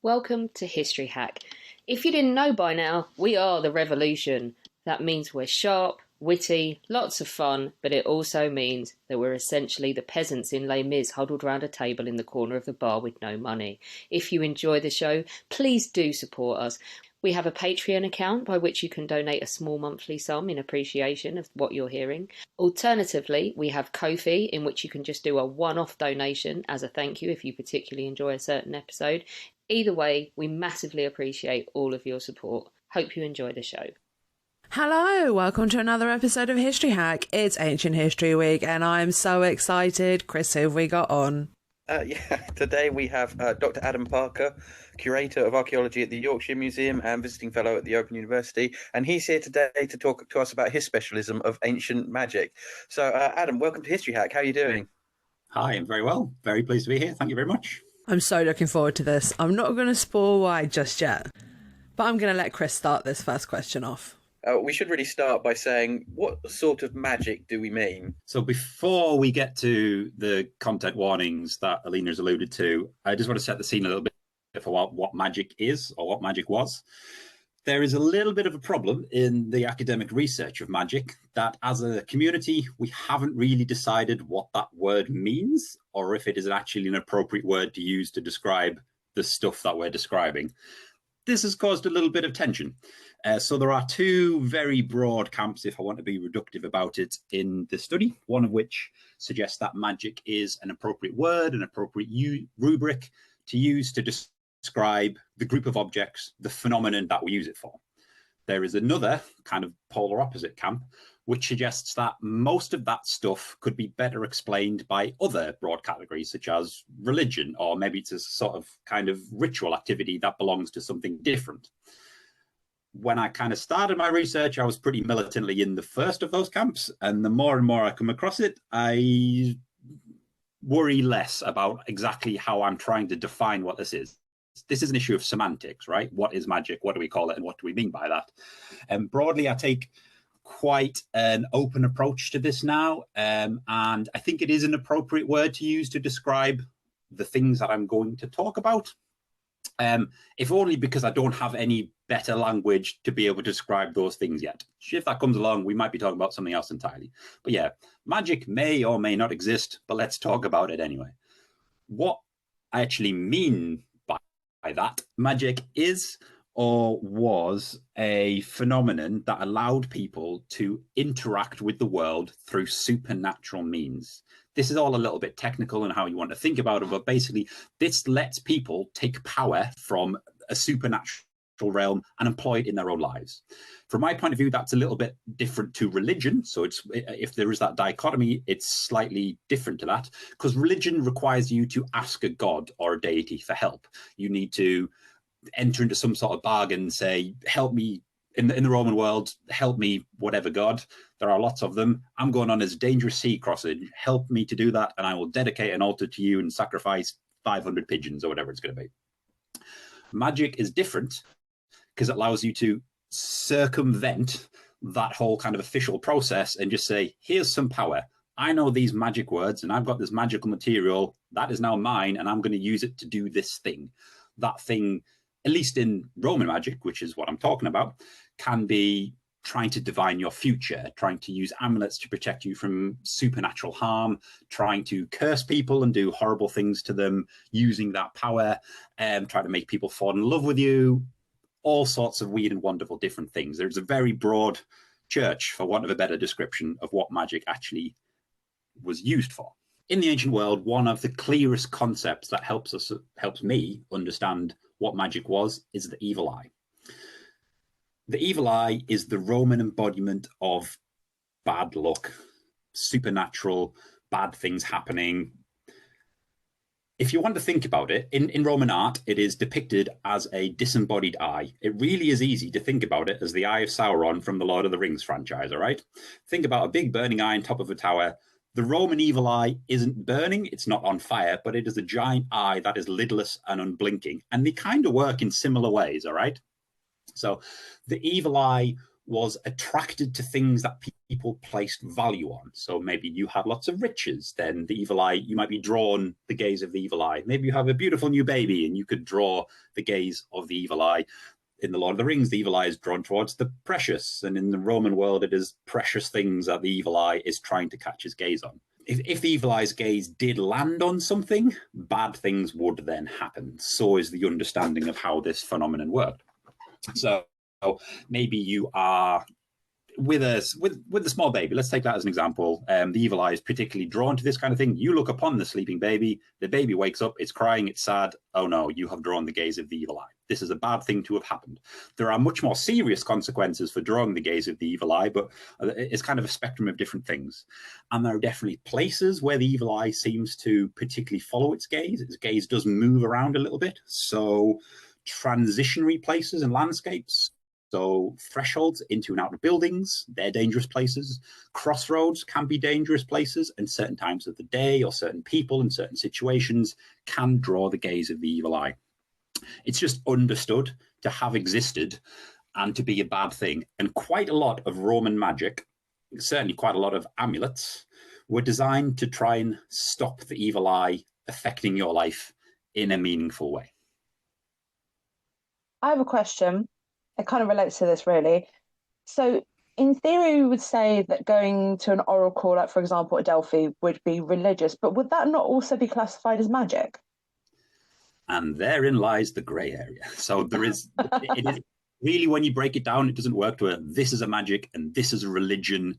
Welcome to History Hack. If you didn't know by now, we are the revolution. That means we're sharp, witty, lots of fun, but it also means that we're essentially the peasants in Les Mis huddled round a table in the corner of the bar with no money. If you enjoy the show, please do support us. We have a Patreon account by which you can donate a small monthly sum in appreciation of what you're hearing. Alternatively, we have Ko-fi, in which you can just do a one-off donation as a thank you if you particularly enjoy a certain episode. Either way, we massively appreciate all of your support. Hope you enjoy the show. Hello, welcome to another episode of History Hack. It's Ancient History Week and I'm so excited. Chris, who have we got on? Today we have Dr. Adam Parker, Curator of Archaeology at the Yorkshire Museum and Visiting Fellow at the Open University, and he's here today to talk to us about his specialism of ancient magic. So, Adam, welcome to History Hack. How are you doing? Hi, I'm very well. Very pleased to be here. Thank you very much. I'm so looking forward to this. I'm not going to spoil why just yet, but I'm going to let Chris start this first question off. We should really start by saying, what sort of magic do we mean? So before we get to the content warnings that Alina's alluded to, I just want to set the scene a little bit for what magic is or what magic was. There is a little bit of a problem in the academic research of magic that as a community, we haven't really decided what that word means or if it is actually an appropriate word to use to describe the stuff that we're describing. This has caused a little bit of tension. So there are two very broad camps, if I want to be reductive about it, in the study, one of which suggests that magic is an appropriate word, an appropriate rubric to use to describe the group of objects, the phenomenon that we use it for. There is another kind of polar opposite camp, which suggests that most of that stuff could be better explained by other broad categories, such as religion, or maybe it's a sort of kind of ritual activity that belongs to something different. When I kind of started my research, I was pretty militantly in the first of those camps, and the more and more I come across it, I worry less about exactly how I'm trying to define what this is. This is an issue of semantics, right? What is magic? What do we call it? And what do we mean by that? And broadly, I take quite an open approach to this now. And I think it is an appropriate word to use to describe the things that I'm going to talk about. If only because I don't have any better language to be able to describe those things yet. If that comes along, we might be talking about something else entirely. But yeah, magic may or may not exist, but let's talk about it anyway. What I actually mean by that, magic is or was a phenomenon that allowed people to interact with the world through supernatural means. This is all a little bit technical in how you want to think about it, but basically this lets people take power from a supernatural realm and employ it in their own lives. From my point of view, that's a little bit different to religion. So if there is that dichotomy, it's slightly different to that, because religion requires you to ask a god or a deity for help. You need to enter into some sort of bargain, say, help me in the Roman world, help me, whatever god. There are lots of them. I'm going on this dangerous sea crossing. Help me to do that, and I will dedicate an altar to you and sacrifice 500 pigeons or whatever it's going to be. Magic is different because it allows you to circumvent that whole kind of official process and just say, here's some power. I know these magic words and I've got this magical material that is now mine and I'm going to use it to do this thing. That thing, at least in Roman magic, which is what I'm talking about, can be trying to divine your future, trying to use amulets to protect you from supernatural harm, trying to curse people and do horrible things to them, using that power, trying to make people fall in love with you, all sorts of weird and wonderful different things. There's a very broad church, for want of a better description, of what magic actually was used for. In the ancient world, one of the clearest concepts that helps me understand what magic was is the evil eye. The evil eye is the Roman embodiment of bad luck, supernatural, bad things happening. If you want to think about it, in Roman art, it is depicted as a disembodied eye. It really is easy to think about it as the Eye of Sauron from the Lord of the Rings franchise, all right? Think about a big burning eye on top of a tower. The Roman evil eye isn't burning, it's not on fire, but it is a giant eye that is lidless and unblinking. And they kind of work in similar ways, all right? So the evil eye was attracted to things that people placed value on. So maybe you had lots of riches, then the evil eye, you might be drawn the gaze of the evil eye. Maybe you have a beautiful new baby and you could draw the gaze of the evil eye. In the Lord of the Rings, the evil eye is drawn towards the precious, and in the Roman world, it is precious things that the evil eye is trying to catch his gaze on. If the evil eye's gaze did land on something, bad things would then happen. So is the understanding of how this phenomenon worked. So maybe you are with a small baby. Let's take that as an example. The evil eye is particularly drawn to this kind of thing. You look upon the sleeping baby. The baby wakes up. It's crying. It's sad. Oh no, you have drawn the gaze of the evil eye. This is a bad thing to have happened. There are much more serious consequences for drawing the gaze of the evil eye, but it's kind of a spectrum of different things. And there are definitely places where the evil eye seems to particularly follow its gaze. Its gaze does move around a little bit. So transitionary places and landscapes. So thresholds into and out of buildings, they're dangerous places. Crossroads can be dangerous places, and certain times of the day or certain people in certain situations can draw the gaze of the evil eye. It's just understood to have existed and to be a bad thing. And quite a lot of Roman magic, certainly quite a lot of amulets, were designed to try and stop the evil eye affecting your life in a meaningful way. I have a question. It kind of relates to this, really. So, in theory, we would say that going to an oracle, like for example, at Delphi, would be religious, but would that not also be classified as magic? And therein lies the grey area. So there is, it is really, when you break it down, it doesn't work to a this is a magic and this is a religion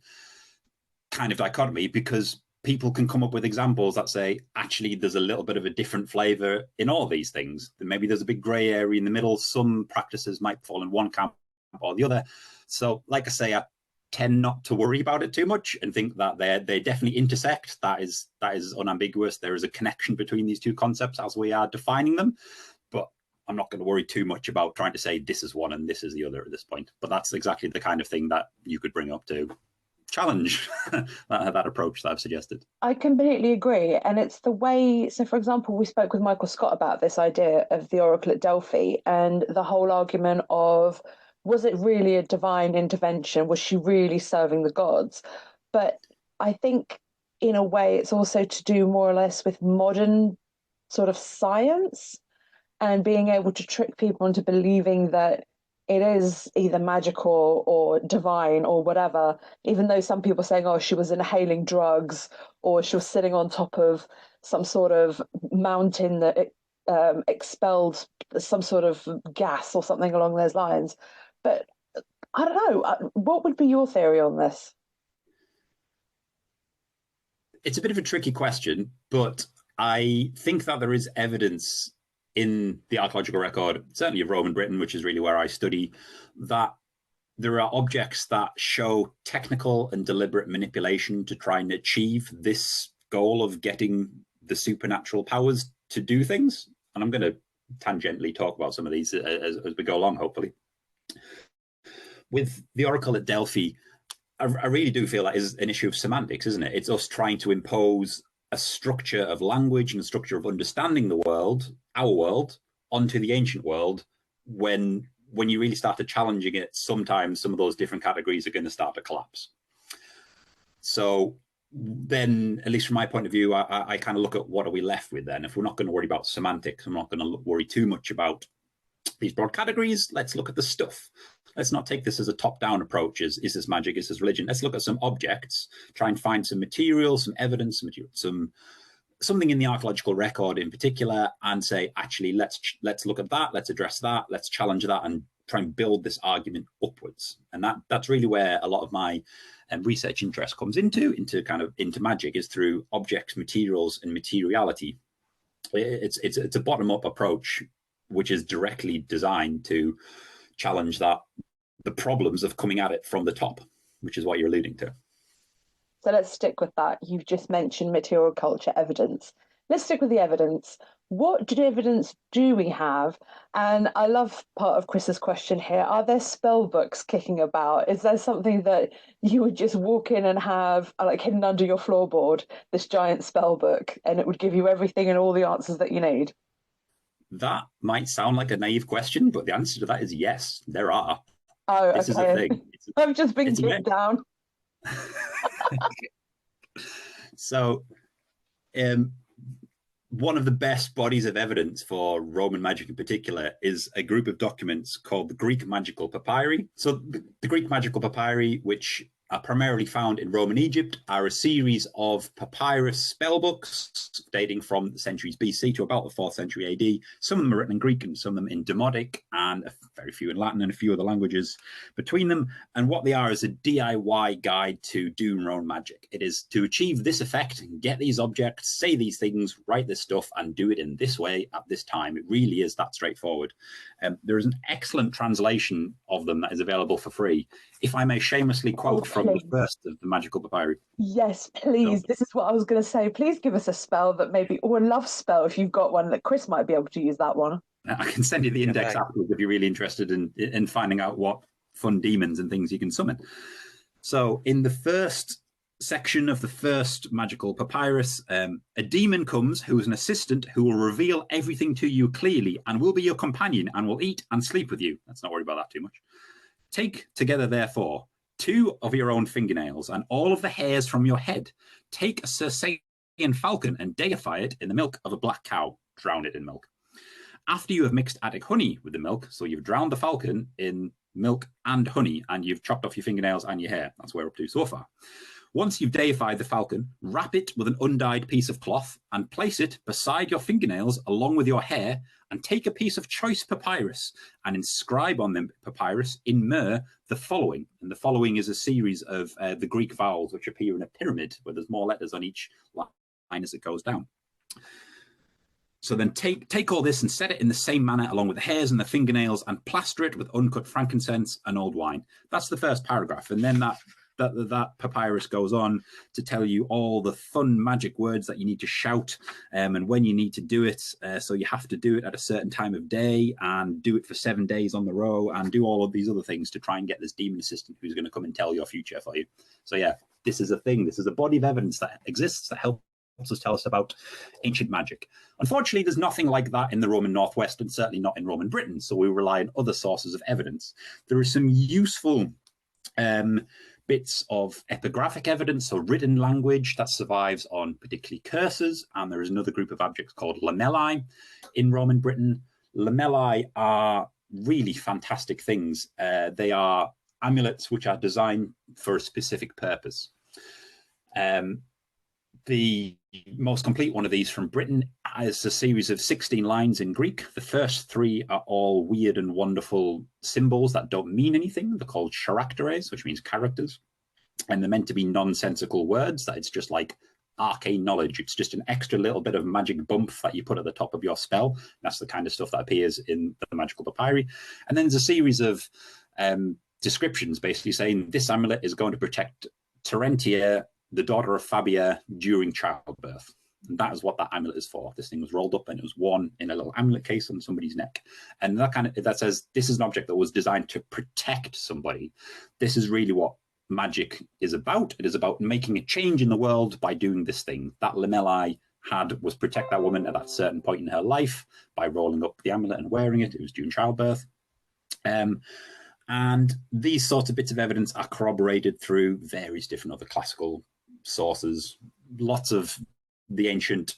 kind of dichotomy, because people can come up with examples that say, actually, there's a little bit of a different flavor in all these things. Maybe there's a big gray area in the middle. Some practices might fall in one camp or the other. So, like I say, I tend not to worry about it too much and think that they definitely intersect. That is unambiguous. There is a connection between these two concepts as we are defining them. But I'm not going to worry too much about trying to say this is one and this is the other at this point. But that's exactly the kind of thing that you could bring up to challenge that approach that I've suggested. I completely agree. And it's the way, so for example, we spoke with Michael Scott about this idea of the oracle at Delphi and the whole argument of, was it really a divine intervention? Was she really serving the gods? But I think in a way it's also to do more or less with modern sort of science and being able to trick people into believing that it is either magical or divine or whatever, even though some people are saying, oh, she was inhaling drugs or she was sitting on top of some sort of mountain that expelled some sort of gas or something along those lines. But I don't know. What would be your theory on this? It's a bit of a tricky question, but I think that there is evidence in the archaeological record, certainly of Roman Britain, which is really where I study, that there are objects that show technical and deliberate manipulation to try and achieve this goal of getting the supernatural powers to do things. And I'm going to tangentially talk about some of these as we go along, hopefully. With the oracle at Delphi, I really do feel that is an issue of semantics, isn't it? It's us trying to impose a structure of language and a structure of understanding the world, our world, onto the ancient world. When you really start to challenging it, sometimes some of those different categories are going to start to collapse. So then, at least from my point of view, I kind of look at what are we left with then. If we're not going to worry about semantics, I'm not going to worry too much about these broad categories. Let's look at the stuff. Let's not take this as a top-down approach. Is this magic? Is this religion? Let's look at some objects, try and find some material, some evidence, something in the archaeological record in particular, and say, actually, let's look at that, let's address that, let's challenge that, and try and build this argument upwards. And that's really where a lot of my research interest comes into magic, is through objects, materials, and materiality. It's a bottom-up approach, which is directly designed to challenge the problems of coming at it from the top, which is what you're alluding to. So let's stick with that. You've just mentioned material culture evidence. Let's stick with the evidence. What evidence do we have? And I love part of Chris's question here. Are there spell books kicking about? Is there something that you would just walk in and have like hidden under your floorboard, this giant spell book, and it would give you everything and all the answers that you need? That might sound like a naive question, but the answer to that is yes, there are. Oh, This is a okay. thing. I've just been it's a kicked down. So, um, one of the best bodies of evidence for Roman magic in particular is a group of documents called the Greek Magical Papyri. So the Greek Magical Papyri, which are primarily found in Roman Egypt, are a series of papyrus spell books dating from the centuries BC to about the 4th century AD. Some of them are written in Greek and some of them in Demotic, and very few in Latin and a few other languages between them. And what they are is a DIY guide to do Roman magic. It is to achieve this effect, get these objects, say these things, write this stuff, and do it in this way at this time. It really is that straightforward. There is an excellent translation of them that is available for free. If I may shamelessly quote from the first of the Magical Papyri. Yes, please. This is what I was going to say. Please give us a spell that maybe, or a love spell if you've got one, that Chris might be able to use that one. I can send you the index afterwards if you're really interested in finding out what fun demons and things you can summon. So in the first section of the first magical papyrus, a demon comes who is an assistant who will reveal everything to you clearly and will be your companion and will eat and sleep with you. Let's not worry about that too much. Take together, therefore, 2 of your own fingernails and all of the hairs from your head. Take a Circassian falcon and deify it in the milk of a black cow. Drown it in milk. After you have mixed Attic honey with the milk, so you've drowned the falcon in milk and honey, and you've chopped off your fingernails and your hair. That's where we're up to so far. Once you've deified the falcon, wrap it with an undyed piece of cloth and place it beside your fingernails along with your hair, and take a piece of choice papyrus and inscribe on the papyrus in myrrh the following. And the following is a series of the Greek vowels which appear in a pyramid where there's more letters on each line as it goes down. So then take all this and set it in the same manner along with the hairs and the fingernails and plaster it with uncut frankincense and old wine. That's the first paragraph. And then that papyrus goes on to tell you all the fun magic words that you need to shout and when you need to do it. So you have to do it at a certain time of day and do it for 7 days on the row and do all of these other things to try and get this demon assistant who's going to come and tell your future for you. So yeah, this is a thing. This is a body of evidence that exists that helps us tell us about ancient magic. Unfortunately, there's nothing like that in the Roman Northwest and certainly not in Roman Britain. So we rely on other sources of evidence. There are some useful bits of epigraphic evidence or written language that survives on particularly curses. And there is another group of objects called lamellae in Roman Britain. Lamellae are really fantastic things. They are amulets which are designed for a specific purpose. The most complete one of these from Britain is a series of 16 lines in Greek. The first 3 are all weird and wonderful symbols that don't mean anything. They're called characteres, which means characters. And they're meant to be nonsensical words, that it's just like arcane knowledge. It's just an extra little bit of magic bump that you put at the top of your spell. That's the kind of stuff that appears in the magical papyri. And then there's a series of descriptions basically saying this amulet is going to protect Terentia, the daughter of Fabia, during childbirth. And that is what that amulet is for. This thing was rolled up and it was worn in a little amulet case on somebody's neck. And that says this is an object that was designed to protect somebody. This is really what magic is about. It is about making a change in the world by doing this thing. That lamellae was protect that woman at that certain point in her life by rolling up the amulet and wearing it. It was during childbirth. And these sorts of bits of evidence are corroborated through various different other classical sources. Lots of the ancient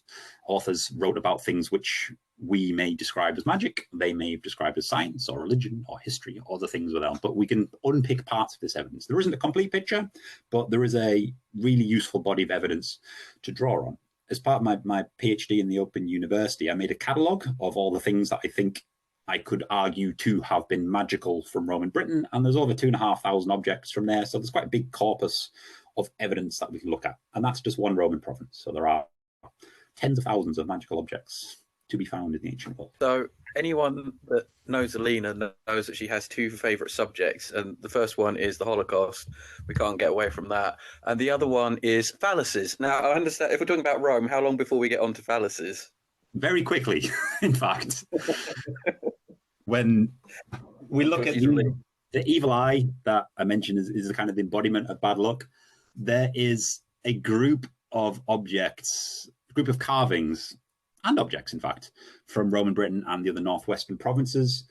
authors wrote about things which we may describe as magic. They may have described as science or religion or history or other things with them. But we can unpick parts of this evidence. There isn't a complete picture, but there is a really useful body of evidence to draw on. As part of my PhD in the Open University, I made a catalogue of all the things that I think I could argue to have been magical from Roman Britain, and there's over 2,500 objects from there. So there's quite a big corpus of evidence that we can look at. And that's just one Roman province. So there are tens of thousands of magical objects to be found in the ancient world. So anyone that knows Alina knows that she has 2 favourite subjects. And the first one is the Holocaust. We can't get away from that. And the other one is phalluses. Now, I understand, if we're talking about Rome, how long before we get on to phalluses? Very quickly, in fact. When we look at the evil eye that I mentioned is the kind of the embodiment of bad luck, there is a group of objects, a group of carvings and objects, in fact, from Roman Britain and the other northwestern provinces,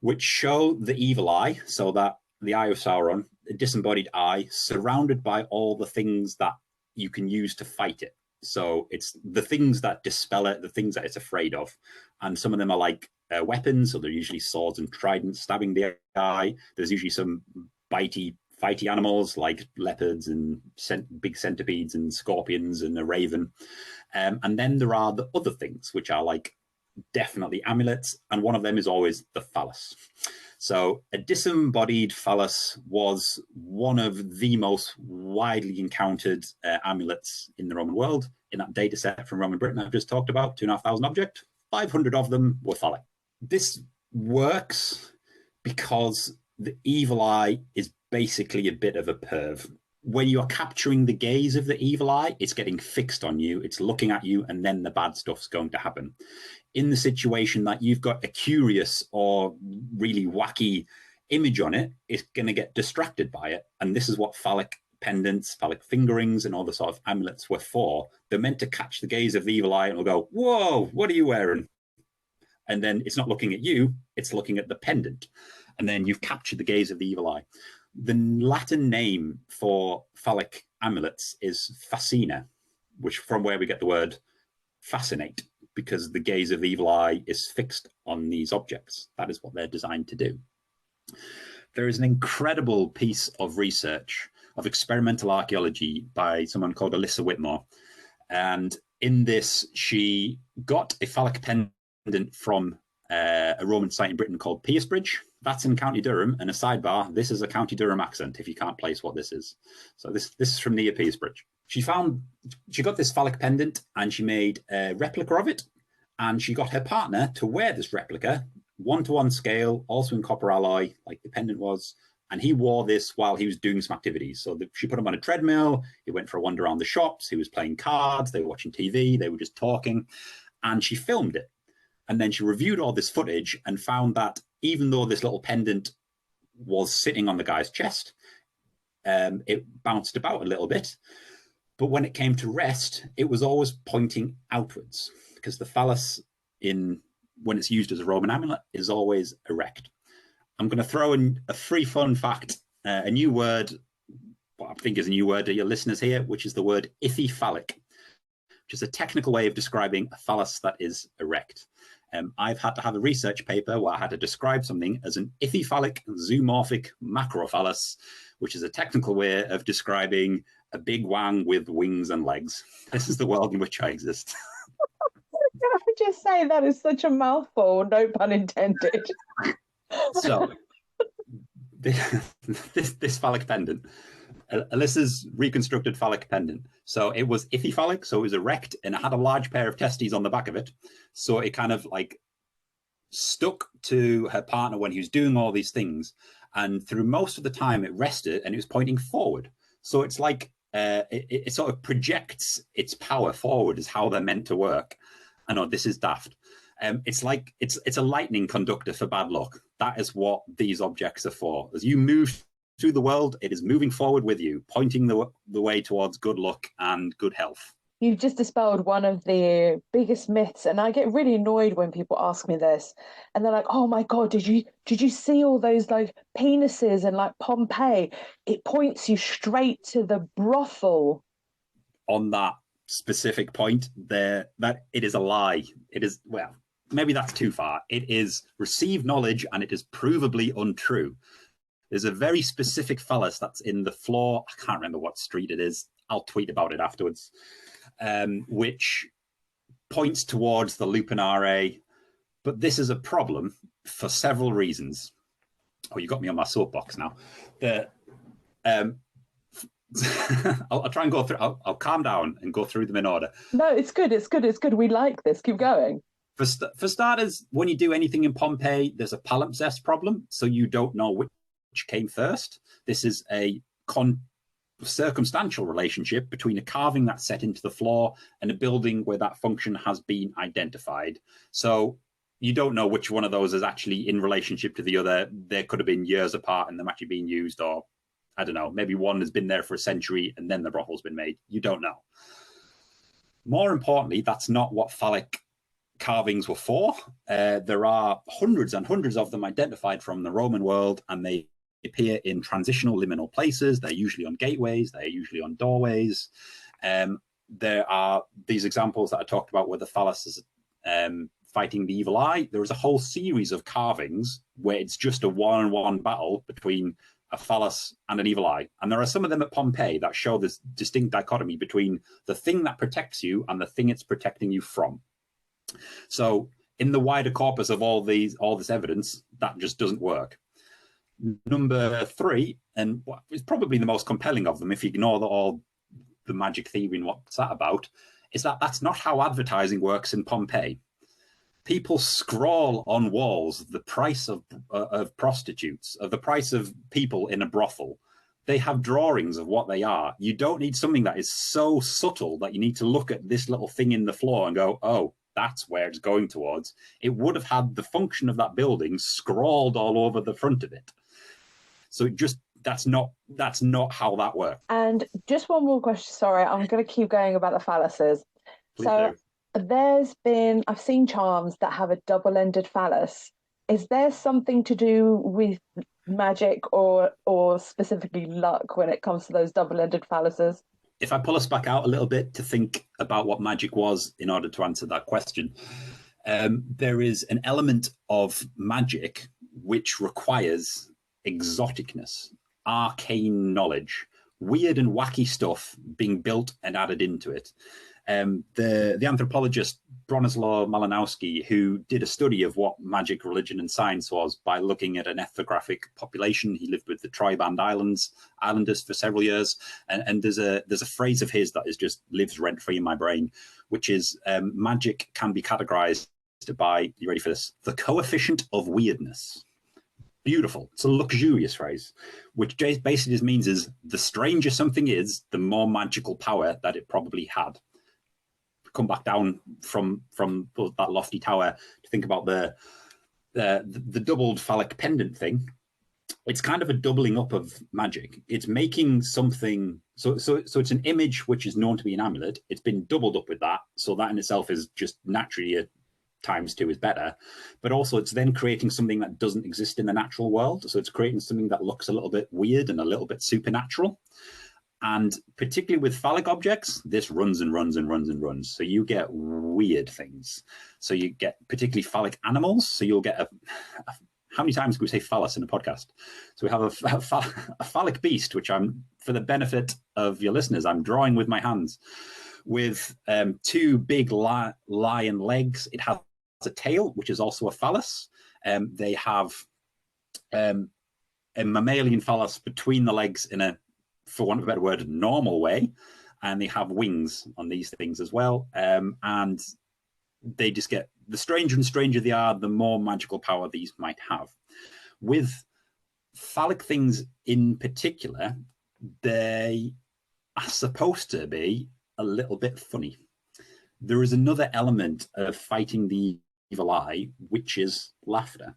which show the evil eye, so that the Eye of Sauron, a disembodied eye, surrounded by all the things that you can use to fight it. So it's the things that dispel it, the things that it's afraid of. And some of them are like weapons, so they're usually swords and tridents stabbing the eye. There's usually some bitey, fighty animals like leopards and big centipedes and scorpions and a raven. And then there are the other things, which are like definitely amulets, and one of them is always the phallus. So a disembodied phallus was one of the most widely encountered amulets in the Roman world. In that data set from Roman Britain I've just talked about, 2,500 objects, 500 of them were phallic. This works because the evil eye is basically a bit of a perv. When you're capturing the gaze of the evil eye, it's getting fixed on you, it's looking at you, and then the bad stuff's going to happen. In the situation that you've got a curious or really wacky image on it, it's going to get distracted by it. And this is what phallic pendants, phallic fingerings, and all the sort of amulets were for. They're meant to catch the gaze of the evil eye and will go, whoa, what are you wearing? And then it's not looking at you, it's looking at the pendant. And then you've captured the gaze of the evil eye. The Latin name for phallic amulets is fascina, which from where we get the word fascinate, because the gaze of the evil eye is fixed on these objects. That is what they're designed to do. There is an incredible piece of research of experimental archaeology by someone called Alyssa Whitmore. And in this, she got a phallic pendant from a Roman site in Britain called Piercebridge. That's in County Durham. And a sidebar, this is a County Durham accent, if you can't place what this is. So this is from near Piercebridge. She got this phallic pendant and she made a replica of it. And she got her partner to wear this replica, 1-to-1 scale, also in copper alloy, like the pendant was. And he wore this while he was doing some activities. So she put him on a treadmill. He went for a wander around the shops. He was playing cards. They were watching TV. They were just talking. And she filmed it. And then she reviewed all this footage and found that even though this little pendant was sitting on the guy's chest, it bounced about a little bit. But when it came to rest, it was always pointing outwards, because the phallus, when it's used as a Roman amulet, is always erect. I'm going to throw in a free fun fact, a new word, what I think is a new word to your listeners here, which is the word iphyphallic, which is a technical way of describing a phallus that is erect. I've had to have a research paper where I had to describe something as an iphyphallic zoomorphic macrophallus, which is a technical way of describing a big wang with wings and legs. This is the world in which I exist. Can I just say that is such a mouthful, no pun intended. So this phallic pendant, Alyssa's reconstructed phallic pendant. So it was iphyphallic, so it was erect, and it had a large pair of testes on the back of it. So it kind of like stuck to her partner when he was doing all these things. And through most of the time it rested and it was pointing forward. So it's like it sort of projects its power forward is how they're meant to work. I know this is daft. It's like it's a lightning conductor for bad luck. That is what these objects are for. As you move through the world, it is moving forward with you, pointing the way towards good luck and good health. You've just dispelled one of the biggest myths, and I get really annoyed when people ask me this, and they're like, "Oh my God, did you see all those like penises and like Pompeii? It points you straight to the brothel." On that specific point, that it is a lie. It is, well, maybe that's too far. It is received knowledge, and it is provably untrue. There's a very specific phallus that's in the floor. I can't remember what street it is. I'll tweet about it afterwards. Which points towards the lupinare. But this is a problem for several reasons. Oh, you got me on my soapbox now. I'll try and go through. I'll calm down and go through them in order. No, it's good. It's good. It's good. We like this. Keep going. For starters, when you do anything in Pompeii, there's a palimpsest problem. So you don't know which came first. This is a circumstantial relationship between a carving that's set into the floor and a building where that function has been identified. So you don't know which one of those is actually in relationship to the other. There could have been years apart and them actually being used, or I don't know, maybe one has been there for a century and then the brothel's been made. You don't know. More importantly, that's not what phallic carvings were for. There are hundreds and hundreds of them identified from the Roman world, and they appear in transitional liminal places. They're usually on gateways. They're usually on doorways. There are these examples that I talked about where the phallus is fighting the evil eye. There is a whole series of carvings where it's just a one-on-one battle between a phallus and an evil eye. And there are some of them at Pompeii that show this distinct dichotomy between the thing that protects you and the thing it's protecting you from. So in the wider corpus of all this evidence, that just doesn't work. Number 3, and what is probably the most compelling of them, if you ignore all the magic theory and what's that about, is that that's not how advertising works in Pompeii. People scrawl on walls the price of prostitutes, of the price of people in a brothel. They have drawings of what they are. You don't need something that is so subtle that you need to look at this little thing in the floor and go, oh, that's where it's going towards. It would have had the function of that building scrawled all over the front of it. So it just, that's not how that works. And just one more question. Sorry, I'm going to keep going about the phalluses. Please do. I've seen charms that have a double-ended phallus. Is there something to do with magic or specifically luck when it comes to those double-ended phalluses? If I pull us back out a little bit to think about what magic was in order to answer that question, there is an element of magic which requires exoticness, arcane knowledge, weird and wacky stuff being built and added into it. The anthropologist Bronislaw Malinowski, who did a study of what magic, religion, and science was by looking at an ethnographic population. He lived with the Tri-Band Islanders for several years, and there's a phrase of his that is just lives rent free in my brain, which is magic can be categorized by, you ready for this? The coefficient of weirdness. Beautiful. It's a luxurious phrase, which basically just means is the stranger something is, the more magical power that it probably had. Come back down from that lofty tower to think about the doubled phallic pendant thing. It's kind of a doubling up of magic. It's making something so it's an image which is known to be an amulet. It's been doubled up with that, so that in itself is just naturally a ×2 is better, but also it's then creating something that doesn't exist in the natural world. So it's creating something that looks a little bit weird and a little bit supernatural. And particularly with phallic objects, this runs and runs and runs and runs. So you get weird things. So you get particularly phallic animals. So you'll get how many times can we say phallus in a podcast? So we have a phallic beast, which for the benefit of your listeners, I'm drawing with my hands, with 2 big lion legs. It has a tail, which is also a phallus. They have a mammalian phallus between the legs in a, for want of a better word, normal way, and they have wings on these things as well. And they just get, the stranger and stranger they are, the more magical power these might have. With phallic things in particular, they are supposed to be a little bit funny. There is another element of fighting the evil eye, which is laughter.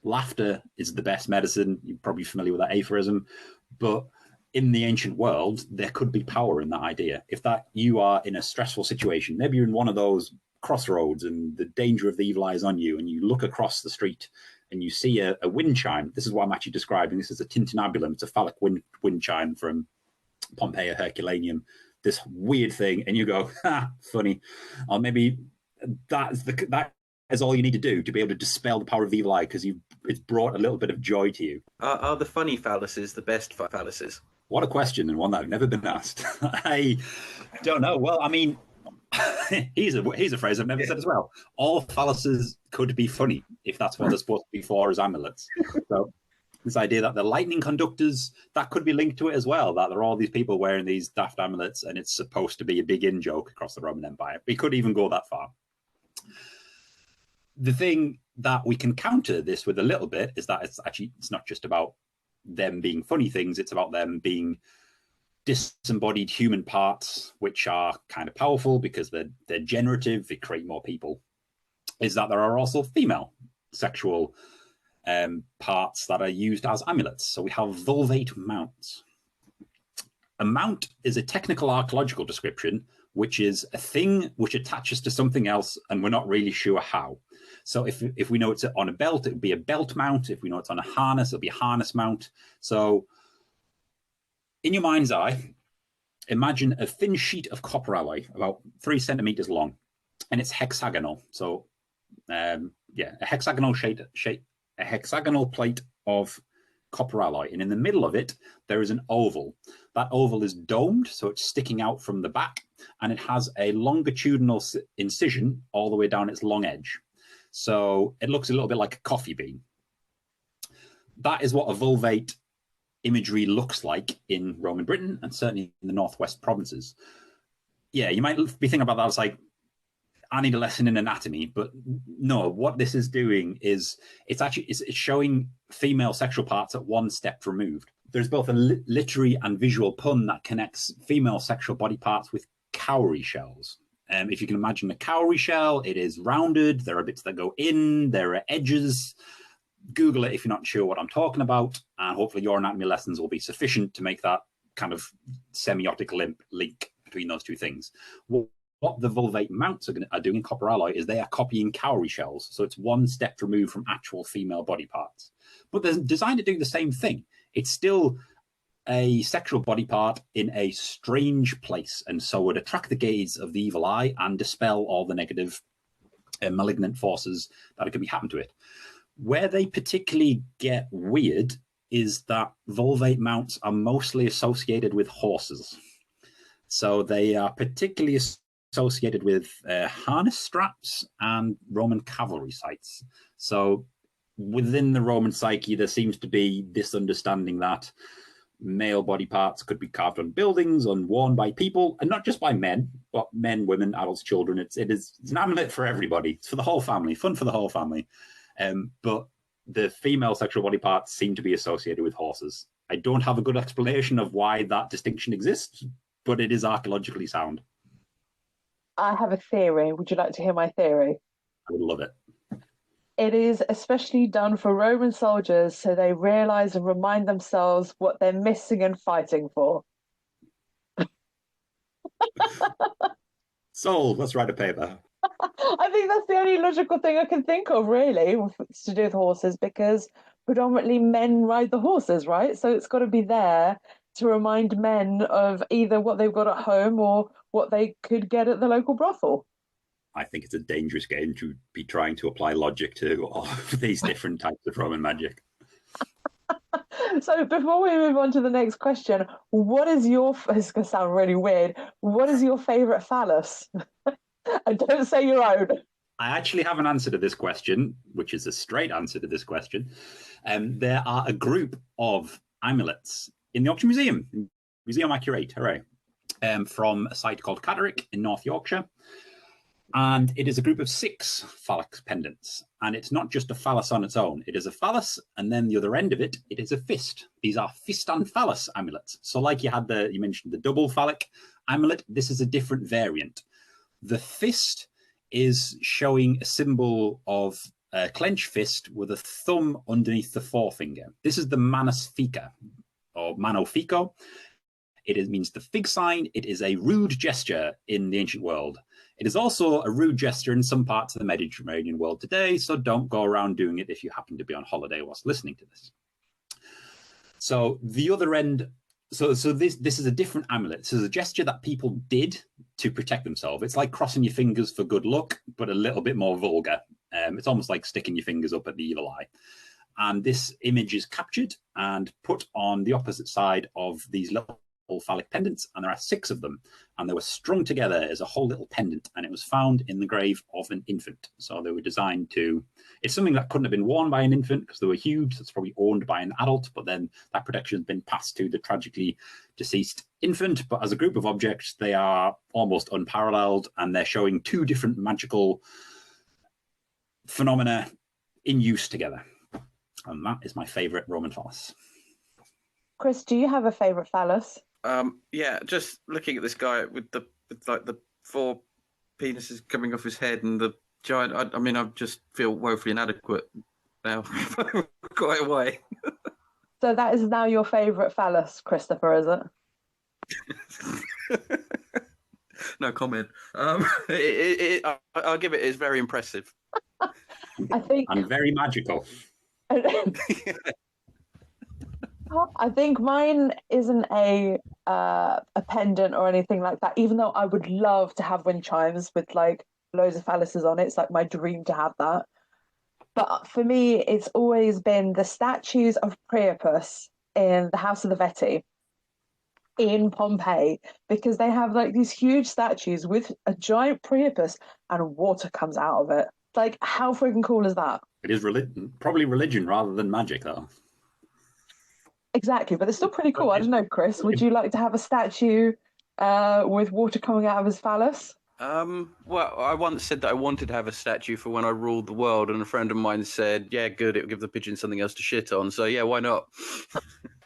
Laughter is the best medicine. You're probably familiar with that aphorism, but in the ancient world, there could be power in that idea. If that you are in a stressful situation, maybe you're in one of those crossroads and the danger of the evil eye is on you, and you look across the street and you see a wind chime. This is what I'm actually describing. This is a tintinnabulum. It's a phallic wind chime from Pompeii Herculaneum. This weird thing, and you go, ha, funny. Or maybe that is all you need to do to be able to dispel the power of the evil eye, because it's brought a little bit of joy to you. Are the funny phalluses the best phalluses? What a question, and one that I've never been asked. I don't know. Well, I mean, here's a phrase I've never said as well. All phalluses could be funny if that's what they're supposed to be for, as amulets. So this idea that the lightning conductors, that could be linked to it as well, that there are all these people wearing these daft amulets and it's supposed to be a big in-joke across the Roman Empire. We could even go that far. The thing that we can counter this with a little bit is that it's not just about them being funny things, it's about them being disembodied human parts, which are kind of powerful because they're generative, they create more people. Is that there are also female sexual parts that are used as amulets. So we have vulvate mounts. A mount is a technical archaeological description, which is a thing which attaches to something else and we're not really sure how. So if we know it's on a belt, it would be a belt mount. If we know it's on a harness, it'll be a harness mount. So in your mind's eye, imagine a thin sheet of copper alloy, about 3 centimeters long, and it's hexagonal. So a hexagonal a hexagonal plate of copper alloy, and in the middle of it there is an oval. That oval is domed, so it's sticking out from the back, and it has a longitudinal incision all the way down its long edge. So it looks a little bit like a coffee bean. That is what a vulvate imagery looks like in Roman Britain, and certainly in the northwest provinces. Yeah, you might be thinking about that as like, I need a lesson in anatomy, but no, what this is doing is it's showing female sexual parts at one step removed. There's both a literary and visual pun that connects female sexual body parts with cowrie shells. If you can imagine a cowrie shell, it is rounded. There are bits that go in, there are edges. Google it if you're not sure what I'm talking about, and hopefully your anatomy lessons will be sufficient to make that kind of semiotic link between those two things. What the vulvate mounts are doing in copper alloy is they are copying cowrie shells, so it's one step removed from actual female body parts. But they're designed to do the same thing. It's still a sexual body part in a strange place, and so would attract the gaze of the evil eye and dispel all the negative malignant forces that could be happen to it. Where they particularly get weird is that vulvate mounts are mostly associated with horses. So they are particularly associated with harness straps and Roman cavalry sights. So within the Roman psyche, there seems to be this understanding that male body parts could be carved on buildings and worn by people, and not just by men, but men, women, adults, children. It's an amulet for everybody. It's for the whole family, fun for the whole family. But the female sexual body parts seem to be associated with horses. I don't have a good explanation of why that distinction exists, but it is archaeologically sound. I have a theory. Would you like to hear my theory? I would love it. It is especially done for Roman soldiers so they realize and remind themselves what they're missing and fighting for. Sold. Let's write a paper. I think that's the only logical thing I can think of, really, it's to do with horses, because predominantly men ride the horses, right? So it's got to be there to remind men of either what they've got at home or what they could get at the local brothel. I think it's a dangerous game to be trying to apply logic to all of these different types of Roman magic. So before we move on to the next question, what is your, it's going to sound really weird, what is your favourite phallus? And don't say your own. I actually have an answer to this question, which is a straight answer to this question. There are a group of amulets in the Yorkshire Museum, Museum Accurate, hooray, from a site called Catterick in North Yorkshire. And it is a group of 6 phallic pendants. And it's not just a phallus on its own. It is a phallus, and then the other end of it, it is a fist. These are fist and phallus amulets. So like you mentioned the double phallic amulet, this is a different variant. The fist is showing a symbol of a clenched fist with a thumb underneath the forefinger. This is the manus fica, or mano fico. It means the fig sign. It is a rude gesture in the ancient world. It is also a rude gesture in some parts of the Mediterranean world today, so don't go around doing it if you happen to be on holiday whilst listening to this. So the other end, so this is a different amulet. This is a gesture that people did to protect themselves. It's like crossing your fingers for good luck, but a little bit more vulgar. It's almost like sticking your fingers up at the evil eye. And this image is captured and put on the opposite side of these little phallic pendants, and there are 6 of them, and they were strung together as a whole little pendant, and it was found in the grave of an infant. So they were designed to, it's something that couldn't have been worn by an infant because they were huge, so it's probably owned by an adult, but then that protection has been passed to the tragically deceased infant. But as a group of objects, they are almost unparalleled, and they're showing 2 different magical phenomena in use together. And that is my favourite Roman phallus. Chris, do you have a favourite phallus? Yeah, just looking at this guy with the 4 penises coming off his head and the giant. I mean, I just feel woefully inadequate now. Quite a way. So that is now your favourite phallus, Christopher, is it? No comment. I'll give it. It's very impressive. I think and very magical. I think mine isn't a pendant or anything like that, even though I would love to have wind chimes with like loads of phalluses on it. It's like my dream to have that. But for me, it's always been the statues of Priapus in the House of the Veti in Pompeii, because they have like these huge statues with a giant Priapus and water comes out of it. Like, how freaking cool is that? It is probably religion rather than magic, though. Exactly, but it's still pretty cool. I don't know, Chris, would you like to have a statue with water coming out of his phallus? Well, I once said that I wanted to have a statue for when I ruled the world, and a friend of mine said, "Yeah, good. It would give the pigeon something else to shit on." So yeah, why not?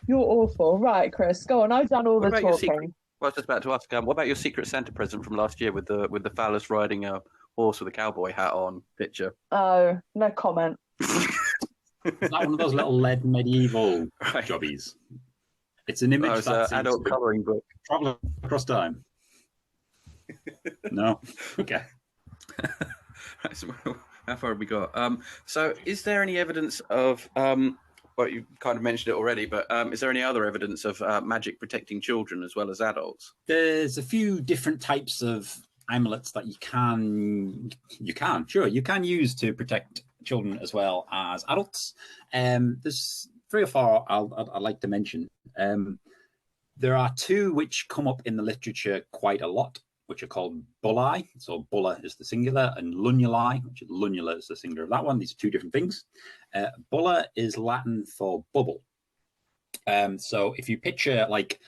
You're awful. Right, Chris, go on. I've done all What the about your secret? talking. Well, I was just about to ask, what about your Secret Santa present from last year with the phallus riding a horse with a cowboy hat on picture? Oh, no comment. It's like one of those little lead medieval Right. jobbies. It's an image That was an adult colouring book. travel across time. No? Okay. Right, so how far have we got? So is there any evidence of well, you kind of mentioned it already, but is there any other evidence of magic protecting children as well as adults? There's a few different types of amulets that you can use to protect children as well as adults. There's 3 or 4 I'd like to mention. There are 2 which come up in the literature quite a lot, which are called bullae. So bulla is the singular, and lunulae, which is lunula is the singular of that one. These are 2 different things. Bulla is Latin for bubble. So if you picture, like,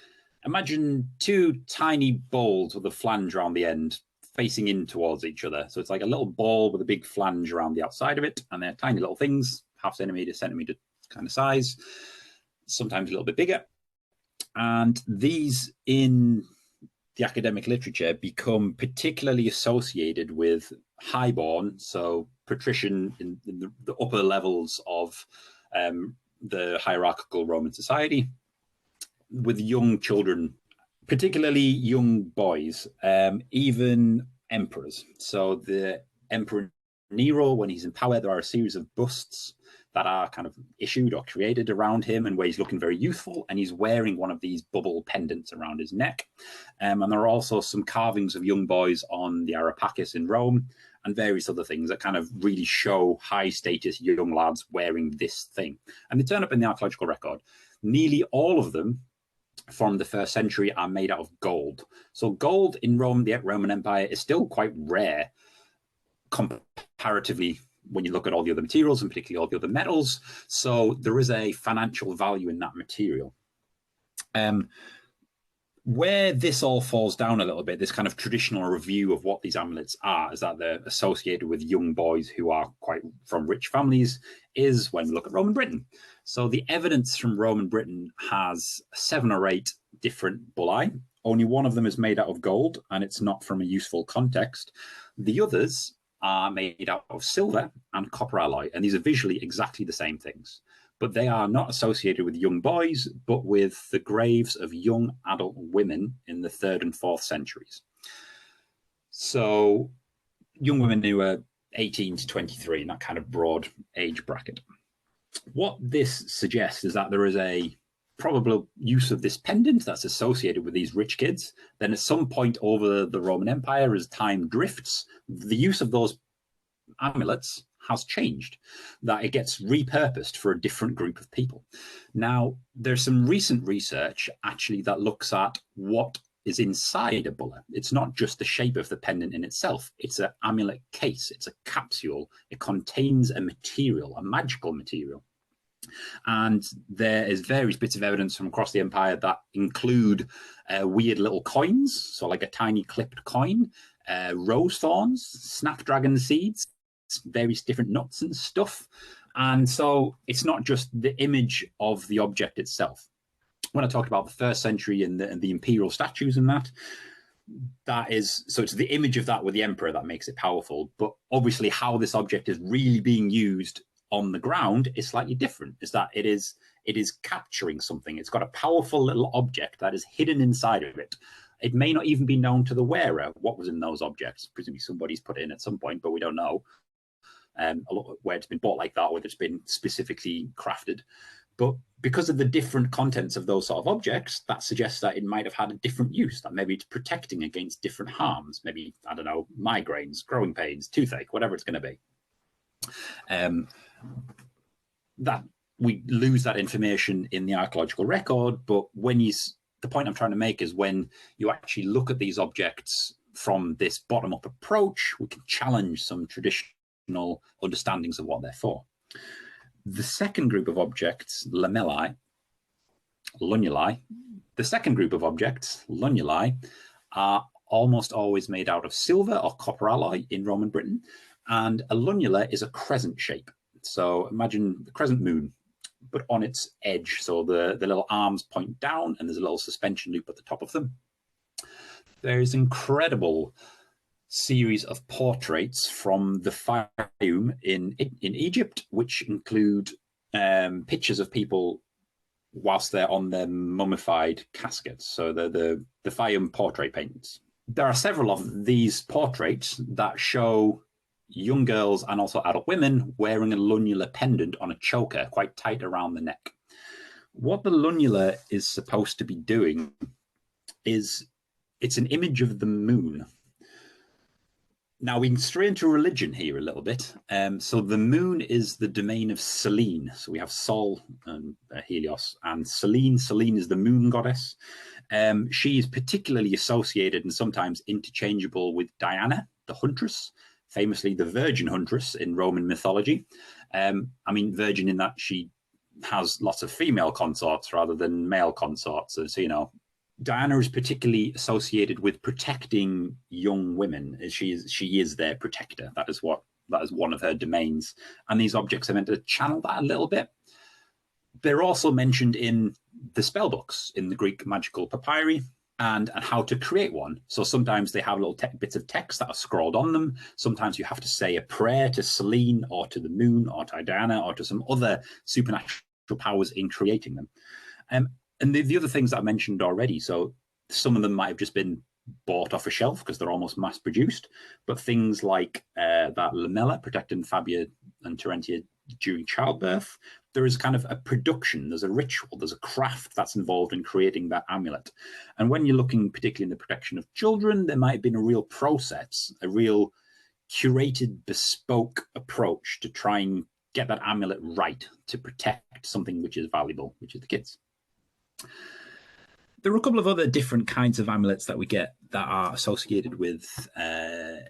imagine 2 tiny balls with a flange around the end facing in towards each other. So it's like a little ball with a big flange around the outside of it, and they're tiny little things, half centimeter kind of size, sometimes a little bit bigger. And these in the academic literature become particularly associated with highborn, so patrician in the upper levels of the hierarchical Roman society, with young children, particularly young boys, even emperors. So the Emperor Nero, when he's in power, there are a series of busts that are kind of issued or created around him, and where he's looking very youthful, and he's wearing one of these bubble pendants around his neck. And there are also some carvings of young boys on the Areopagus in Rome, and various other things that kind of really show high status young lads wearing this thing. And they turn up in the archaeological record. Nearly all of them from the 1st century are made out of gold. So gold in Rome, the Roman Empire, is still quite rare comparatively when you look at all the other materials, and particularly all the other metals. So there is a financial value in that material. Where this all falls down a little bit, this kind of traditional review of what these amulets are, is that they're associated with young boys who are quite from rich families, is when we look at Roman Britain. So the evidence from Roman Britain has 7 or 8 different bullae. Only one of them is made out of gold, and it's not from a useful context. The others are made out of silver and copper alloy, and these are visually exactly the same things. But they are not associated with young boys, but with the graves of young adult women in the 3rd and 4th centuries. So young women who are 18 to 23, in that kind of broad age bracket. What this suggests is that there is a probable use of this pendant that's associated with these rich kids. Then at some point over the Roman Empire, as time drifts, the use of those amulets has changed, that it gets repurposed for a different group of people. Now, there's some recent research actually that looks at what is inside a bulla. It's not just the shape of the pendant in itself. It's an amulet case. It's a capsule. It contains a material, a magical material. And there is various bits of evidence from across the empire that include weird little coins, so like a tiny clipped coin, rose thorns, snapdragon seeds, various different nuts and stuff. And so it's not just the image of the object itself. When I talked about the 1st century and the imperial statues and that is, so it's the image of that with the emperor that makes it powerful. But obviously how this object is really being used on the ground is slightly different. Is that it is capturing something. It's got a powerful little object that is hidden inside of it. It may not even be known to the wearer what was in those objects. Presumably somebody's put it in at some point, but we don't know. a lot where it's been bought like that, or whether it's been specifically crafted. But because of the different contents of those sort of objects, that suggests that it might have had a different use, that maybe it's protecting against different harms, maybe, I don't know, migraines, growing pains, toothache, whatever it's going to be. That we lose that information in the archaeological record, but the point I'm trying to make is when you actually look at these objects from this bottom-up approach, we can challenge some traditional understandings of what they're for. The second group of objects, lamellai, lunuli, the second group of objects, lunuli, are almost always made out of silver or copper alloy in Roman Britain, and a lunula is a crescent shape. So imagine the crescent moon, but on its edge. So the little arms point down, and there's a little suspension loop at the top of them. There's incredible series of portraits from the Fayum in Egypt, which include pictures of people whilst they're on their mummified caskets. So the Fayum portrait paintings. There are several of these portraits that show young girls and also adult women wearing a lunula pendant on a choker quite tight around the neck. What the lunula is supposed to be doing is it's an image of the moon. Now we can stray into religion here a little bit. So the moon is the domain of Selene. So we have Sol and Helios, and Selene. Selene is the moon goddess. She is particularly associated and sometimes interchangeable with Diana, the huntress, famously the virgin huntress in Roman mythology. I mean, virgin in that she has lots of female consorts rather than male consorts. So, you know, Diana is particularly associated with protecting young women. She is their protector. That is one of her domains. And these objects are meant to channel that a little bit. They're also mentioned in the spell books in the Greek magical papyri and how to create one. So sometimes they have little bits of text that are scrawled on them. Sometimes you have to say a prayer to Selene or to the moon or to Diana or to some other supernatural powers in creating them. And the other things that I mentioned already, so some of them might have just been bought off a shelf because they're almost mass produced, but things like that lamella protecting Fabia and Terentia during childbirth, there is kind of a production, there's a ritual, there's a craft that's involved in creating that amulet. And when you're looking particularly in the protection of children, there might have been a real process, a real curated, bespoke approach to try and get that amulet right to protect something which is valuable, which is the kids. There are a couple of other different kinds of amulets that we get that are associated with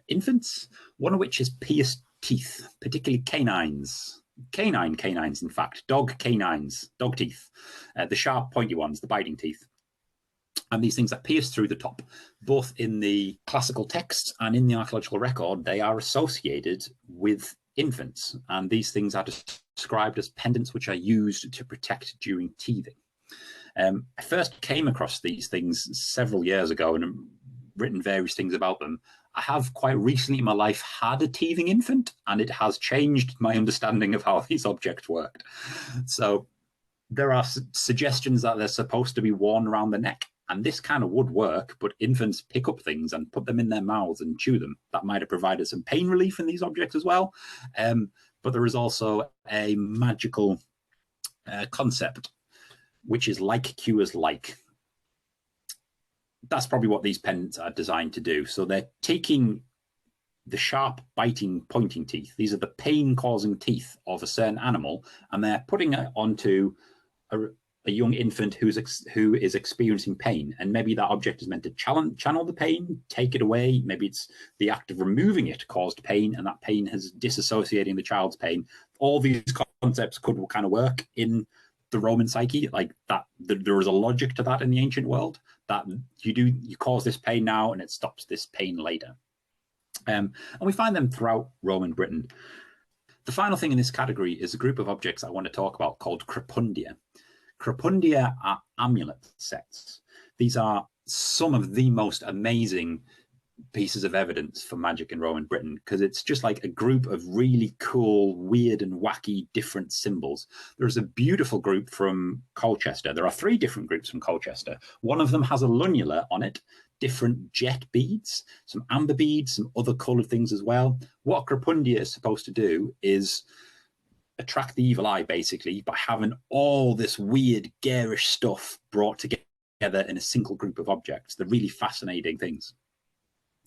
infants, one of which is pierced teeth, particularly canines. Canines, in fact, dog canines, dog teeth, the sharp pointy ones, the biting teeth. And these things that pierce through the top, both in the classical texts and in the archaeological record, they are associated with infants. And these things are described as pendants which are used to protect during teething. I first came across these things several years ago and written various things about them. I have quite recently in my life had a teething infant, and it has changed my understanding of how these objects worked. So there are suggestions that they're supposed to be worn around the neck, and this kind of would work, but infants pick up things and put them in their mouths and chew them. That might have provided some pain relief in these objects as well. But there is also a magical concept, which is like cures like. That's probably what these pendants are designed to do. So they're taking the sharp, biting, pointing teeth. These are the pain-causing teeth of a certain animal, and they're putting it onto a young infant who is experiencing pain. And maybe that object is meant to channel the pain, take it away. Maybe it's the act of removing it caused pain, and that pain is disassociating the child's pain. All these concepts could kind of work in the Roman psyche, like that. There is a logic to that in the ancient world, that you cause this pain now and it stops this pain later. And we find them throughout Roman Britain. The final thing in this category is a group of objects I want to talk about called crepundia. Crepundia are amulet sets. These are some of the most amazing pieces of evidence for magic in Roman Britain, because it's just like a group of really cool, weird and wacky different symbols. There's a beautiful group from Colchester. There are 3 different groups from Colchester. One of them has a lunula on it. different jet beads, some amber beads, some other coloured things as well. What Krapundia is supposed to do is attract the evil eye, basically, by having all this weird, garish stuff brought together in a single group of objects. They're really fascinating things.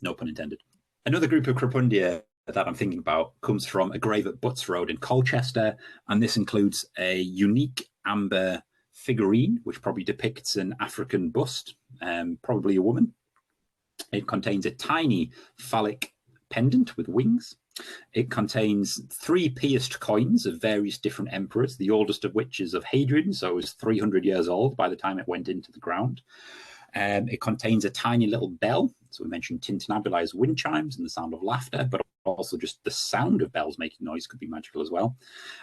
No pun intended. Another group of Krapundia that I'm thinking about comes from a grave at Butts Road in Colchester, and this includes a unique amber figurine, which probably depicts an African bust, probably a woman. It contains a tiny phallic pendant with wings. It contains 3 pierced coins of various different emperors, the oldest of which is of Hadrian, so it was 300 years old by the time it went into the ground. It contains a tiny little bell. So we mentioned tintinnabuli as wind chimes and the sound of laughter, but also just the sound of bells making noise could be magical as well.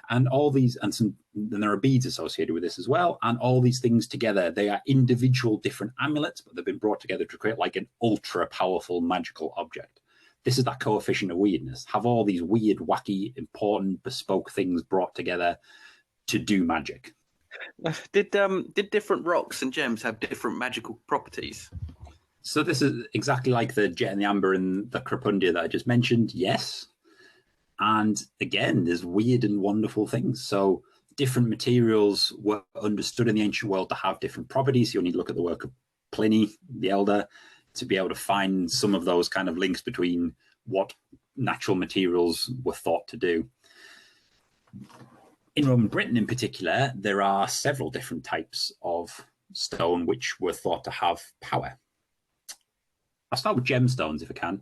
And all these, and there are beads associated with this as well. And all these things together, they are individual different amulets, but they've been brought together to create like an ultra powerful magical object. This is that coefficient of weirdness. Have all these weird, wacky, important, bespoke things brought together to do magic. Did different rocks and gems have different magical properties? So this is exactly like the jet and the amber and the Krapundia that I just mentioned. Yes. And again, there's weird and wonderful things. So different materials were understood in the ancient world to have different properties. You only look at the work of Pliny the Elder to be able to find some of those kind of links between what natural materials were thought to do. In Roman Britain in particular, there are several different types of stone which were thought to have power. I'll start with gemstones if I can.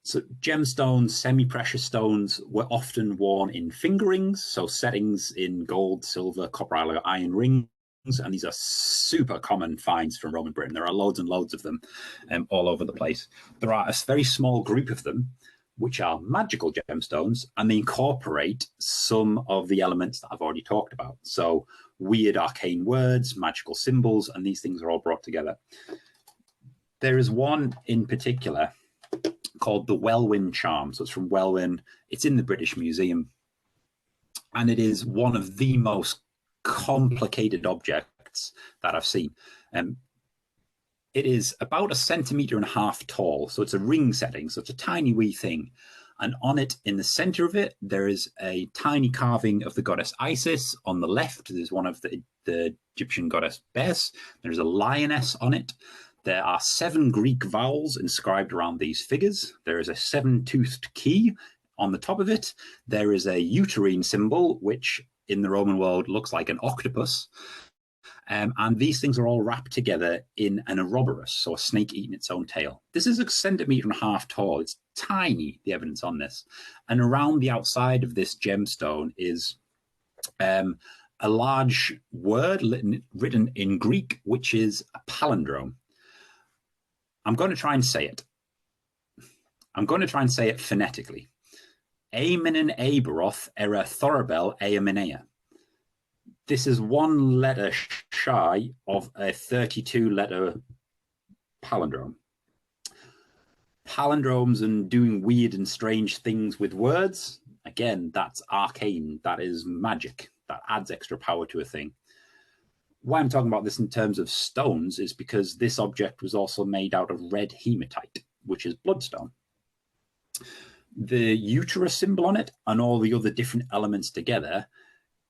So gemstones, semi-precious stones, were often worn in finger rings, so settings in gold, silver, copper, or iron rings, and these are super common finds from Roman Britain. There are loads and loads of them all over the place. There are a very small group of them which are magical gemstones, and they incorporate some of the elements that I've already talked about. So weird arcane words, magical symbols, and these things are all brought together. There is one in particular called the Welwyn charm. So it's from Welwyn. It's in the British Museum. And it is one of the most complicated objects that I've seen. It is about 1.5 centimeters tall. So it's a ring setting. So it's a tiny wee thing. And on it, in the center of it, there is a tiny carving of the goddess Isis. On the left, there's one of the Egyptian goddess Bes. There's a lioness on it. There are 7 Greek vowels inscribed around these figures. There is a 7-toothed key on the top of it. There is a uterine symbol, which in the Roman world looks like an octopus. And these things are all wrapped together in an Ouroboros, so a snake eating its own tail. This is 1.5 centimeters tall. It's tiny, the evidence on this. And around the outside of this gemstone is a large word written in Greek, which is a palindrome. I'm going to try and say it. I'm going to try and say it phonetically. Aeminen Aberoth era Thorabel Eamenea. This is 1 letter shy of a 32-letter palindrome. Palindromes and doing weird and strange things with words, again, that's arcane. That is magic. That adds extra power to a thing. Why I'm talking about this in terms of stones is because this object was also made out of red hematite, which is bloodstone. The uterus symbol on it and all the other different elements together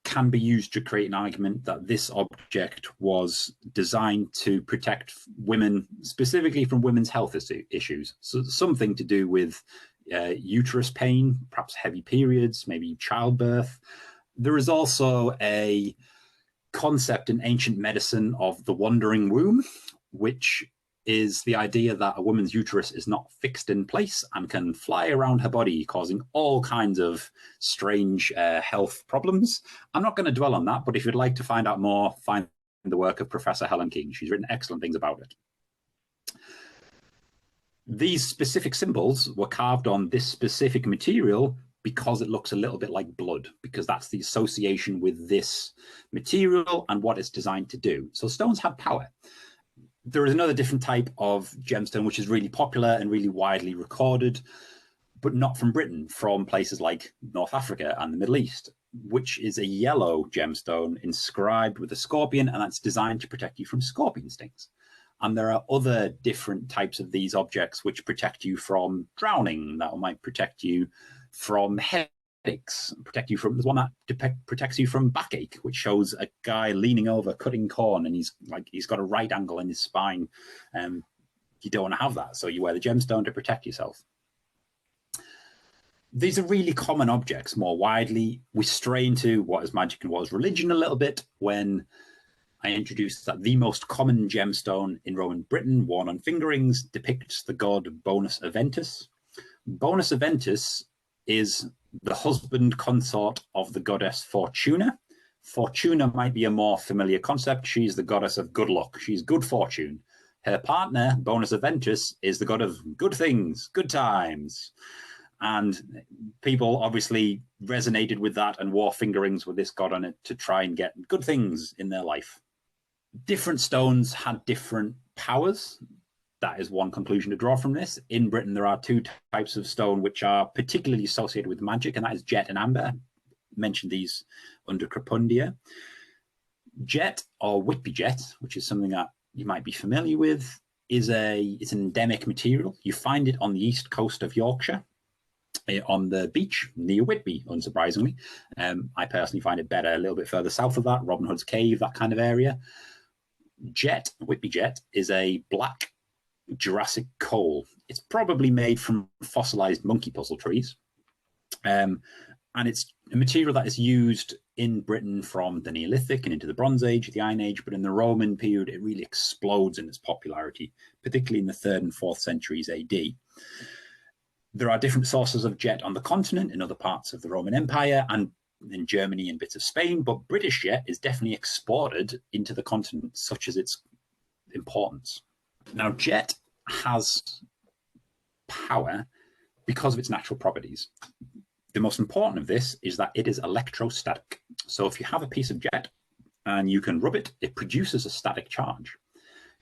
can be used to create an argument that this object was designed to protect women, specifically from women's health issues. So something to do with uterus pain, perhaps heavy periods, maybe childbirth. There is also a concept in ancient medicine of the wandering womb, which is the idea that a woman's uterus is not fixed in place and can fly around her body, causing all kinds of strange health problems. I'm not going to dwell on that, but if you'd like to find out more, find the work of Professor Helen King. She's written excellent things about it. These specific symbols were carved on this specific material because it looks a little bit like blood, because that's the association with this material and what it's designed to do. So stones have power. There is another different type of gemstone which is really popular and really widely recorded, but not from Britain, from places like North Africa and the Middle East, which is a yellow gemstone inscribed with a scorpion, and that's designed to protect you from scorpion stings. And there are other different types of these objects which protect you from drowning, that might protect you from headaches, protect you from, there's one that protects you from backache, which shows a guy leaning over cutting corn, and he's got a right angle in his spine. You don't want to have that, so you wear the gemstone to protect yourself. These are really common objects more widely. We stray into what is magic and what is religion a little bit when I introduced that the most common gemstone in Roman Britain, worn on fingerings, depicts the god Bonus Aventus. Bonus Aventus is the husband consort of the goddess Fortuna. Fortuna might be a more familiar concept. She's the goddess of good luck. She's good fortune. Her partner, Bonus Aventus, is the god of good things, good times. And people obviously resonated with that and wore fingerings with this god on it to try and get good things in their life. Different stones had different powers. That is one conclusion to draw from this. In Britain, there are two types of stone which are particularly associated with magic, and that is jet and amber. I mentioned these under Crepuscula. Jet, or Whitby jet, which is something that you might be familiar with, it's an endemic material. You find it on the east coast of Yorkshire, on the beach near Whitby, unsurprisingly. I personally find it better a little bit further south of that, Robin Hood's Cave, that kind of area. Jet, Whitby jet, is a black Jurassic coal. It's probably made from fossilized monkey puzzle trees. And it's a material that is used in Britain from the Neolithic and into the Bronze Age, the Iron Age, but in the Roman period, it really explodes in its popularity, particularly in the 3rd and 4th centuries AD. There are different sources of jet on the continent in other parts of the Roman Empire and in Germany and bits of Spain, but British jet is definitely exported into the continent, such as its importance. Now, jet has power because of its natural properties. The most important of this is that it is electrostatic. So if you have a piece of jet and you can rub it, it produces a static charge.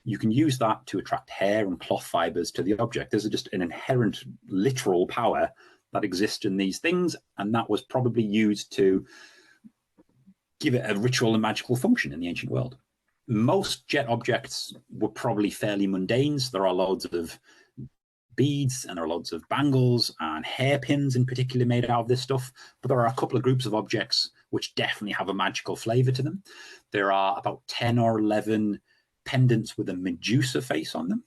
You can use that to attract hair and cloth fibers to the object. There's just an inherent literal power that exists in these things, and that was probably used to give it a ritual and magical function in the ancient world. Most jet objects were probably fairly mundane. There are loads of beads and there are loads of bangles and hairpins in particular made out of this stuff, but there are a couple of groups of objects which definitely have a magical flavor to them. There are about 10 or 11 pendants with a Medusa face on them,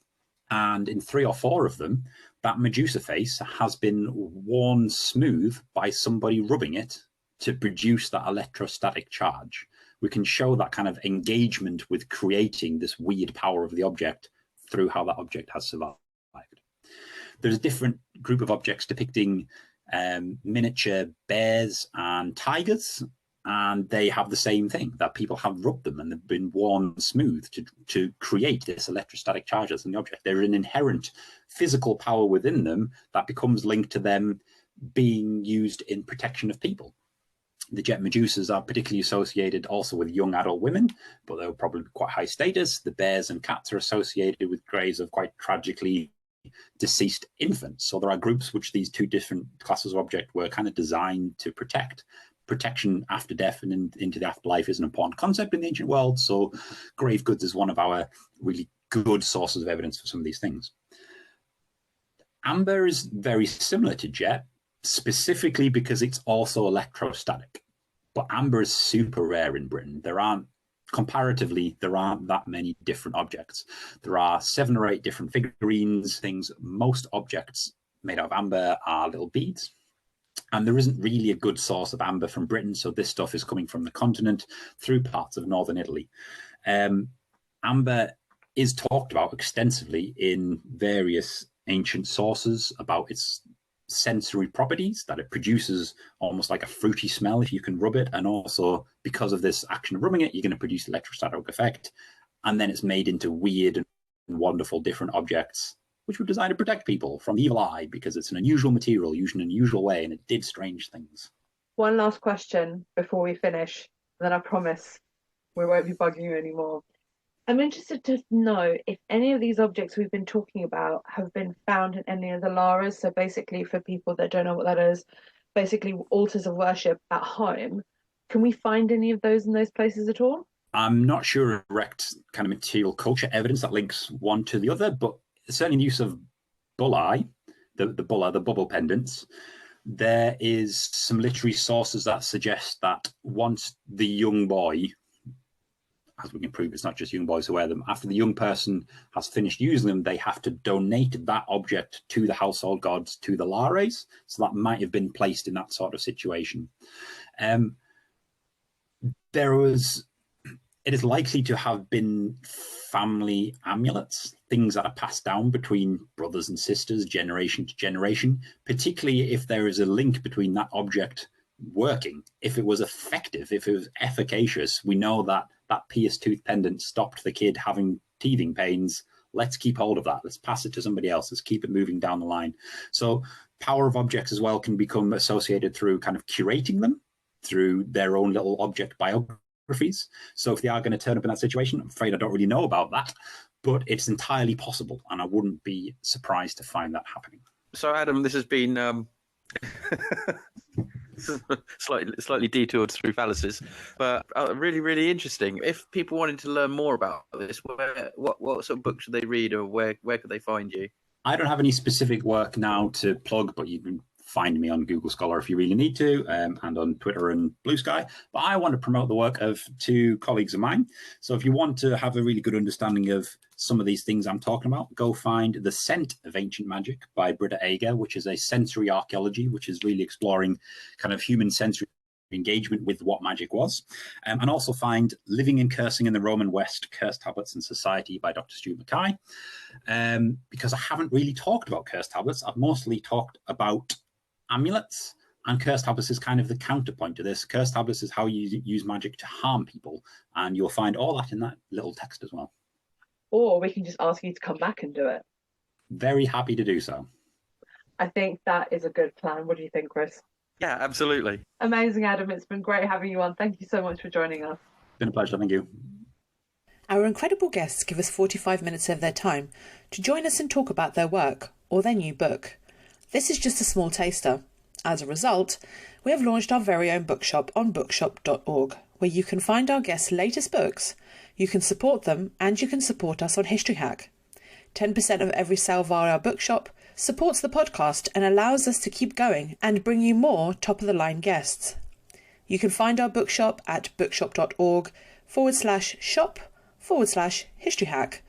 and in 3 or 4 of them, that Medusa face has been worn smooth by somebody rubbing it to produce that electrostatic charge. We can show that kind of engagement with creating this weird power of the object through how that object has survived. There's a different group of objects depicting miniature bears and tigers, and they have the same thing, that people have rubbed them and they've been worn smooth to create this electrostatic charges in the object. There's an inherent physical power within them that becomes linked to them being used in protection of people. The jet Medusas are particularly associated also with young adult women, but they're probably quite high status. The bears and cats are associated with graves of quite tragically deceased infants. So there are groups which these two different classes of object were kind of designed to protect. Protection after death and into the afterlife is an important concept in the ancient world. So grave goods is one of our really good sources of evidence for some of these things. Amber is very similar to jet, specifically because it's also electrostatic. But amber is super rare in Britain. Comparatively, there aren't that many different objects. There are 7 or 8 different figurines, things. Most objects made out of amber are little beads. And there isn't really a good source of amber from Britain, so this stuff is coming from the continent through parts of northern Italy. Amber is talked about extensively in various ancient sources about its sensory properties, that it produces almost like a fruity smell if you can rub it, and also because of this action of rubbing it, you're going to produce electrostatic effect, and then it's made into weird and wonderful different objects which were designed to protect people from the evil eye because it's an unusual material used in an unusual way and it did strange things. One last question before we finish, and then I promise we won't be bugging you anymore. I'm interested to know if any of these objects we've been talking about have been found in any of the Laras. So basically, for people that don't know what that is, basically altars of worship at home. Can we find any of those in those places at all? I'm not sure of direct kind of material culture evidence that links one to the other, but certainly the use of bulli, the bubble pendants, there is some literary sources that suggest that once the young boy, as we can prove it's not just young boys who wear them, after the young person has finished using them, they have to donate that object to the household gods, to the lares. So that might have been placed in that sort of situation. It is likely to have been family amulets, things that are passed down between brothers and sisters, generation to generation, particularly if there is a link between that object working. If it was effective, if it was efficacious, we know that that pierced tooth pendant stopped the kid having teething pains. Let's keep hold of that. Let's pass it to somebody else. Let's keep it moving down the line. So power of objects as well can become associated through kind of curating them, through their own little object biographies. So if they are going to turn up in that situation, I'm afraid I don't really know about that, but it's entirely possible, and I wouldn't be surprised to find that happening. So, Adam, this has been slightly detoured through phalluses, but really, really interesting. If people wanted to learn more about this, what sort of books should they read, or where could they find you? I don't have any specific work now to plug, but you can find me on Google Scholar if you really need to, and on Twitter and Blue Sky. But I want to promote the work of two colleagues of mine. So if you want to have a really good understanding of some of these things I'm talking about, go find The Scent of Ancient Magic by Britta Ager, which is a sensory archaeology, which is really exploring kind of human sensory engagement with what magic was. And also find Living and Cursing in the Roman West, Cursed Tablets and Society by Dr. Stuart Mackay. Because I haven't really talked about cursed tablets. I've mostly talked about amulets, and cursed tablets is kind of the counterpoint to this. Cursed tablets is how you use magic to harm people, and you'll find all that in that little text as well. Or we can just ask you to come back and do it. Very happy to do so. I think that is a good plan. What do you think, Chris? Yeah, absolutely. Amazing, Adam. It's been great having you on. Thank you so much for joining us. It's been a pleasure. Thank you. Our incredible guests give us 45 minutes of their time to join us and talk about their work or their new book. This is just a small taster. As a result, we have launched our very own bookshop on bookshop.org, where you can find our guests' latest books, you can support them, and you can support us on History Hack. 10% of every sale via our bookshop supports the podcast and allows us to keep going and bring you more top-of-the-line guests. You can find our bookshop at bookshop.org/shop/History Hack,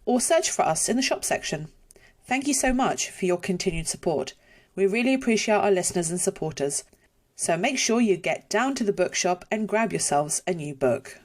or search for us in the shop section. Thank you so much for your continued support. We really appreciate our listeners and supporters. So make sure you get down to the bookshop and grab yourselves a new book.